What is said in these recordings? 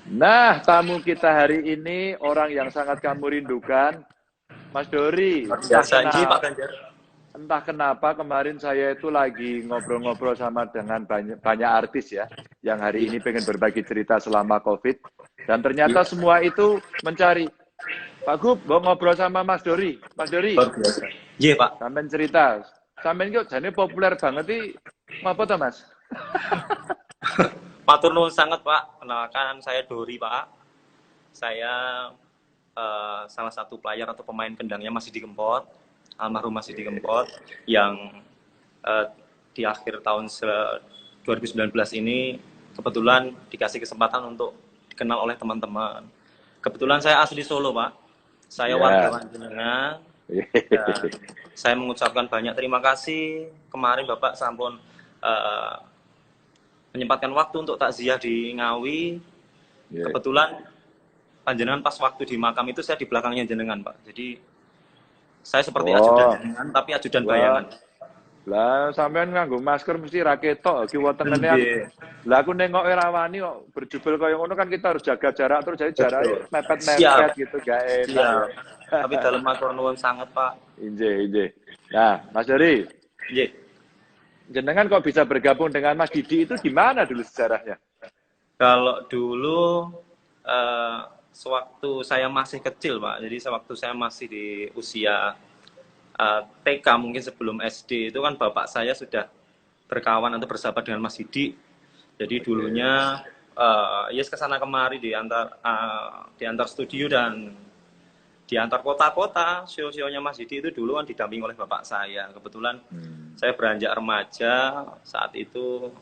Nah, tamu kita hari ini orang yang sangat kamu rindukan, Mas Dori. Luar biasa. Ini Pak Ganjar. Entah kenapa kemarin saya itu lagi ngobrol-ngobrol sama dengan banyak artis ya, yang hari Iya. ini pengen berbagi cerita selama COVID. Dan ternyata Iya. semua itu mencari, Pak Gub, mau ngobrol sama Mas Dori. Mas Dori, Luar biasa. Iya Pak. sampean cerita. Sampean kok jadi populer banget sih. Ngapa tuh Mas? Matur nuwun sangat Pak. Kenalkan saya Dori Pak. Saya salah satu player atau pemain kendangnya Mas Didi Kempot, almarhum Mas Didi Kempot, yang di akhir tahun 2019 ini kebetulan dikasih kesempatan untuk dikenal oleh teman-teman. Kebetulan saya asli Solo Pak. Saya warga jenengan. Dan saya mengucapkan banyak terima kasih kemarin Bapak sampun menyempatkan waktu untuk takziah di Ngawi. Kebetulan panjenengan pas waktu di makam itu saya di belakangnya jenengan Pak. Jadi saya seperti ajudan jenengan tapi ajudan bayangan. Lah sampean nganggo masker mesti ra ketok kiwa tengene. Lah aku nengok ora wani kok berjubel kaya ngono kan kita harus jaga jarak terus jadi jarak mepet-mepet gitu gak enak. Tapi dalam matur nuwun sangat Pak. Inje. Nah, Mas Dori. Nggih. Jenengan kok bisa bergabung dengan Mas Didi itu gimana dulu sejarahnya? Kalau dulu sewaktu saya masih kecil Pak. Jadi sewaktu saya masih di usia TK mungkin sebelum SD itu kan bapak saya sudah berkawan atau bersahabat dengan Mas Didi. Jadi dulunya kesana kemari di antar studio dan di antar kota-kota, show-nya Mas Didi itu dulu kan didampingi oleh bapak saya. Kebetulan saya beranjak remaja saat itu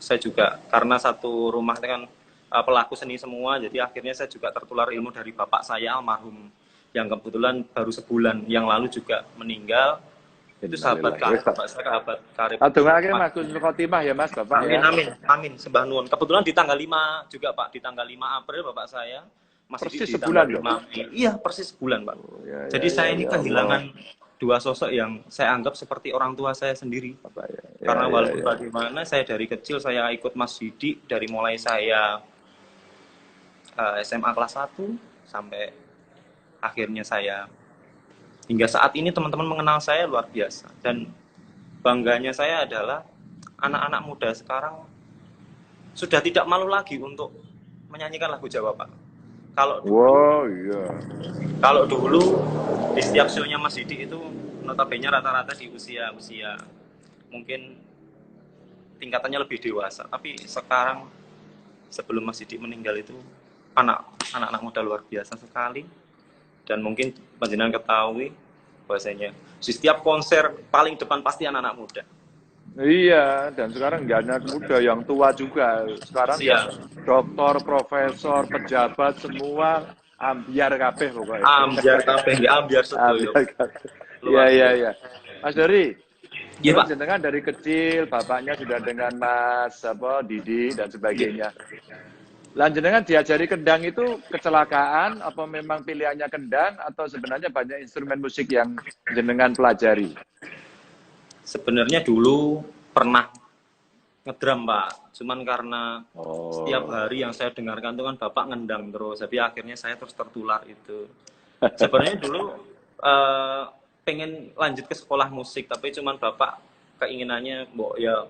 saya juga karena satu rumah itu kan pelaku seni semua, jadi akhirnya saya juga tertular ilmu dari bapak saya almarhum yang kebetulan baru sebulan yang lalu juga meninggal. Itu sahabat karib. Atungake Mas Gunul Khotimah ya Mas Bapak amin, ya. Amin. Sembah nuwun. Kebetulan di tanggal 5 juga Pak, di tanggal 5 April bapak saya masih persis di sebulan dong. Iya, persis sebulan, Pak. Jadi saya ini kehilangan dua sosok yang saya anggap seperti orang tua saya sendiri. Karena walaupun bagaimana saya dari kecil saya ikut Mas Didi dari mulai saya SMA kelas 1 sampai akhirnya saya hingga saat ini teman-teman mengenal saya luar biasa, dan bangganya saya adalah anak-anak muda sekarang sudah tidak malu lagi untuk menyanyikan lagu Jawa Pak. Kalau dulu di setiap show-nya Mas Didi itu notabene rata-rata di usia mungkin tingkatannya lebih dewasa, tapi sekarang sebelum Mas Didi meninggal itu anak-anak muda luar biasa sekali. Dan mungkin panjenengan ketahui bahwasanya di setiap konser paling depan pasti anak-anak muda. Iya, dan sekarang nggak anak muda, yang tua juga. Sekarang dokter, profesor, pejabat semua ambiar kabeh pokoknya. Ambiar sedoyo. Iya. Mas Dori, ya, Pak. Jenengan dari kecil bapaknya sudah dengan Mas Didi dan sebagainya. Jenengan diajari kendang itu kecelakaan apa memang pilihannya kendang atau sebenarnya banyak instrumen musik yang jenengan pelajari? Sebenarnya dulu pernah ngedrum Pak, cuman karena setiap hari yang saya dengarkan itu kan bapak ngendang terus, tapi akhirnya saya terus tertular itu. Sebenarnya dulu pengen lanjut ke sekolah musik, tapi cuman bapak keinginannya ya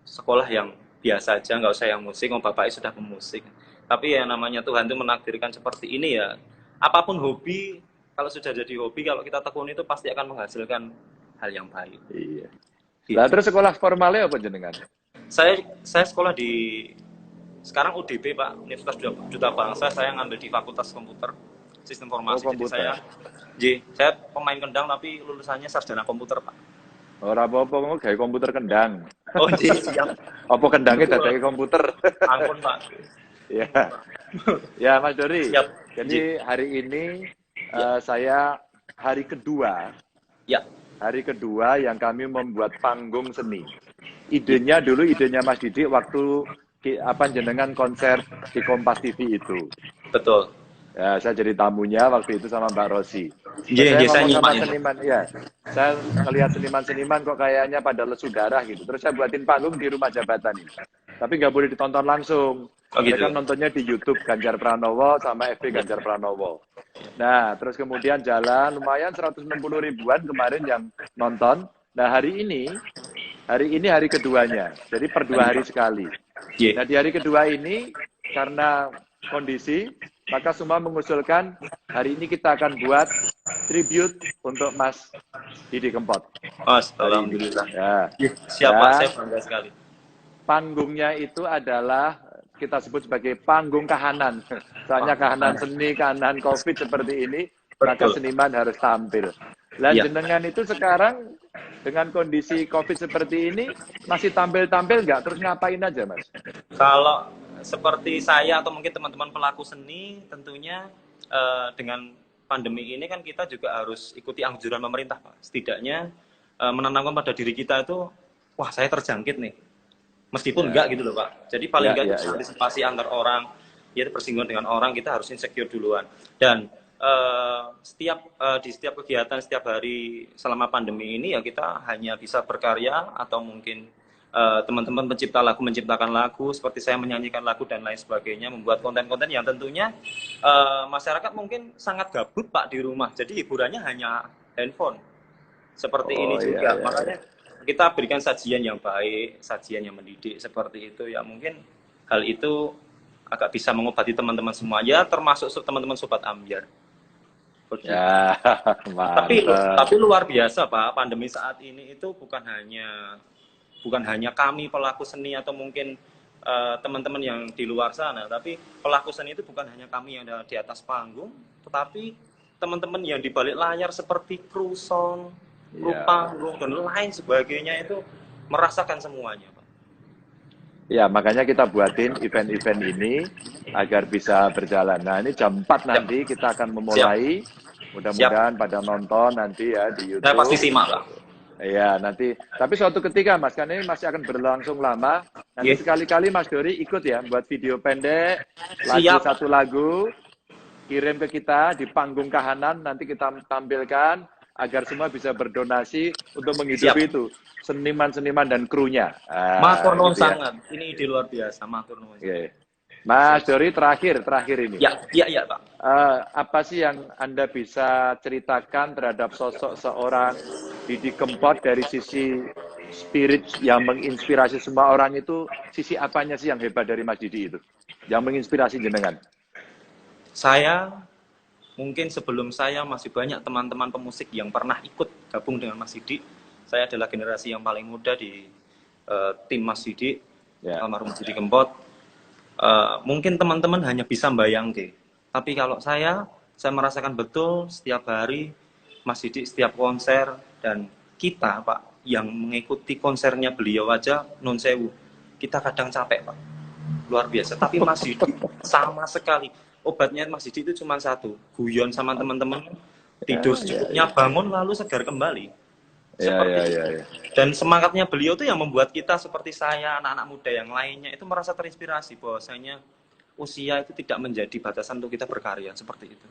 sekolah yang biasa aja, nggak usah yang musik, bapaknya sudah pemusik. Tapi ya namanya Tuhan itu menakdirkan seperti ini ya. Apapun hobi, kalau sudah jadi hobi, kalau kita tekuni itu pasti akan menghasilkan hal yang baik. Iya. Lah terus sekolah formalnya apa jenengan? Saya sekolah di sekarang UDB Pak, Universitas Duta Bangsa. Saya ngambil di Fakultas Komputer Sistem Informasi. Komputer. Jadi saya pemain kendang tapi lulusannya sarjana komputer Pak. Ora apa-apa gawe komputer kendang. Iya, siap. Apa kendangnya dadake komputer? Ampun Pak. Ya. Ya Mas Dori. Siap. Jadi hari ini saya hari kedua. Ya. Hari kedua yang kami membuat panggung seni. Idenya Mas Didi waktu jenengan konser di Kompas TV itu. Betul. Ya, saya jadi tamunya waktu itu sama Mbak Rosi. Saya ngomong sama seniman, ya. Saya ngelihat seniman-seniman kok kayaknya pada lesu darah gitu. Terus saya buatin panggung di rumah jabatan ini. Tapi nggak boleh ditonton langsung. Oh gitu. Mereka nontonnya di YouTube Ganjar Pranowo sama FB Ganjar Pranowo. Nah, terus kemudian jalan lumayan 160 ribuan kemarin yang nonton. Nah, hari ini hari keduanya. Jadi per 2 hari sekali. Nah, di hari kedua ini karena kondisi, maka semua mengusulkan hari ini kita akan buat tribute untuk Mas Didi Kempot. Alhamdulillah. Ya. Siapa? Saya bangga sekali. Panggungnya itu adalah kita sebut sebagai panggung kahanan. Soalnya kahanan seni, kahanan COVID seperti ini, maka seniman harus tampil. Lah jenengan itu sekarang dengan kondisi COVID seperti ini masih tampil-tampil nggak? Terus ngapain aja, Mas? Kalau seperti saya atau mungkin teman-teman pelaku seni, tentunya dengan pandemi ini kan kita juga harus ikuti anjuran pemerintah, Pak. Setidaknya menanamkan pada diri kita itu, wah saya terjangkit nih. Meskipun enggak gitu loh, Pak. Jadi paling enggak itu antisipasi antar orang, ya bersinggungan dengan orang, kita harus insecure duluan. Dan di setiap kegiatan, setiap hari selama pandemi ini ya kita hanya bisa berkarya atau mungkin teman-teman pencipta lagu menciptakan lagu, seperti saya menyanyikan lagu dan lain sebagainya, membuat konten-konten yang tentunya masyarakat mungkin sangat gabut, Pak, di rumah. Jadi hiburannya hanya handphone. Seperti ini juga. Makanya kita berikan sajian yang baik, sajian yang mendidik seperti itu ya, mungkin hal itu agak bisa mengobati teman-teman semua ya, termasuk teman-teman sobat Ambyar. Ya, tapi luar biasa, Pak, pandemi saat ini itu bukan hanya kami pelaku seni atau mungkin teman-teman yang di luar sana, tapi pelaku seni itu bukan hanya kami yang ada di atas panggung, tetapi teman-teman yang di balik layar seperti kru sound, kru panggung dan lain sebagainya itu merasakan semuanya, Pak. Ya, makanya kita buatin event-event ini agar bisa berjalan. Nah, ini jam 4 nanti kita akan memulai. Mudah-mudahan pada nonton nanti ya di YouTube. Saya pasti simak, Pak. Iya, nanti. Tapi suatu ketika, Mas, karena ini masih akan berlangsung lama. Nanti sekali-kali Mas Dori ikut ya, buat video pendek, satu lagu, kirim ke kita di panggung kahanan, nanti kita tampilkan agar semua bisa berdonasi untuk menghidupi itu seniman-seniman dan krunya. Matur nuwun sangat. Ini ide luar biasa, matur nuwun. Mas Dori, terakhir ini. Ya, Pak. Apa sih yang Anda bisa ceritakan terhadap sosok seorang Didi Kempot dari sisi spirit yang menginspirasi semua orang itu? Sisi apanya sih yang hebat dari Mas Didi itu? Yang menginspirasi jenengan? Mungkin sebelum saya masih banyak teman-teman pemusik yang pernah ikut gabung dengan Mas Didi. Saya adalah generasi yang paling muda di tim Mas Didi, almarhum Didi Kempot. Mungkin teman-teman hanya bisa bayangke. Tapi kalau saya merasakan betul setiap hari Mas Didi setiap konser, dan kita, Pak, yang mengikuti konsernya beliau aja non sewu. Kita kadang capek, Pak. Luar biasa. Tapi Mas Didi sama sekali. Obatnya Mas Didi itu cuma satu, guyon sama teman-teman, tidur secukupnya, bangun lalu segar kembali. Seperti itu. Dan semangatnya beliau itu yang membuat kita seperti saya, anak-anak muda yang lainnya itu merasa terinspirasi bahwasanya usia itu tidak menjadi batasan untuk kita berkarya, seperti itu.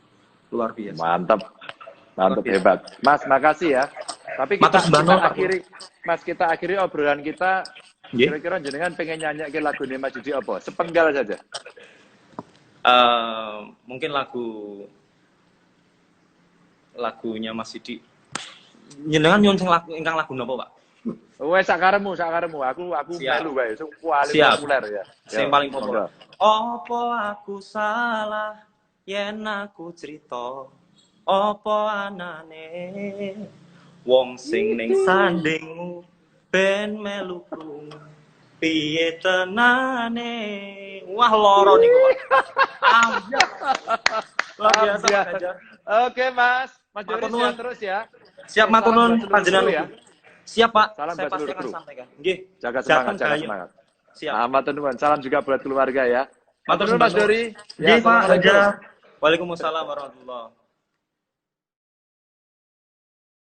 Luar biasa. Mantap, hebat. Mas, makasih ya. Tapi kita akhiri obrolan kita. Kira-kira jenengan pengen nyanyi lagu Mas Didi apa? Sepenggal saja. Mungkin lagunya Mas Didi. Jenengan nyon ingkang lagu napa, Pak? Wes sakaremu. Aku melu wae, sing paling populer ya. Sing paling populer. Apa aku salah yen aku crita? Apa anane wong sing ning sandingmu ben melu krungu? Piye tenane? Wah, loro niku, Pak. Luar biasa, Pak. Oke, Mas. Mas Dori sehat terus ya. Siap, matur nuwun panjenengan ya. Siap, Pak. Salam saya buat pasti seluruh akan kru. sampaikan. Nggih. Jaga semangat. Siap. Matur nuwun. Salam juga buat keluarga ya. Matur nuwun Mas Dori. Nggih, Pak. Waalaikumsalam warahmatullahi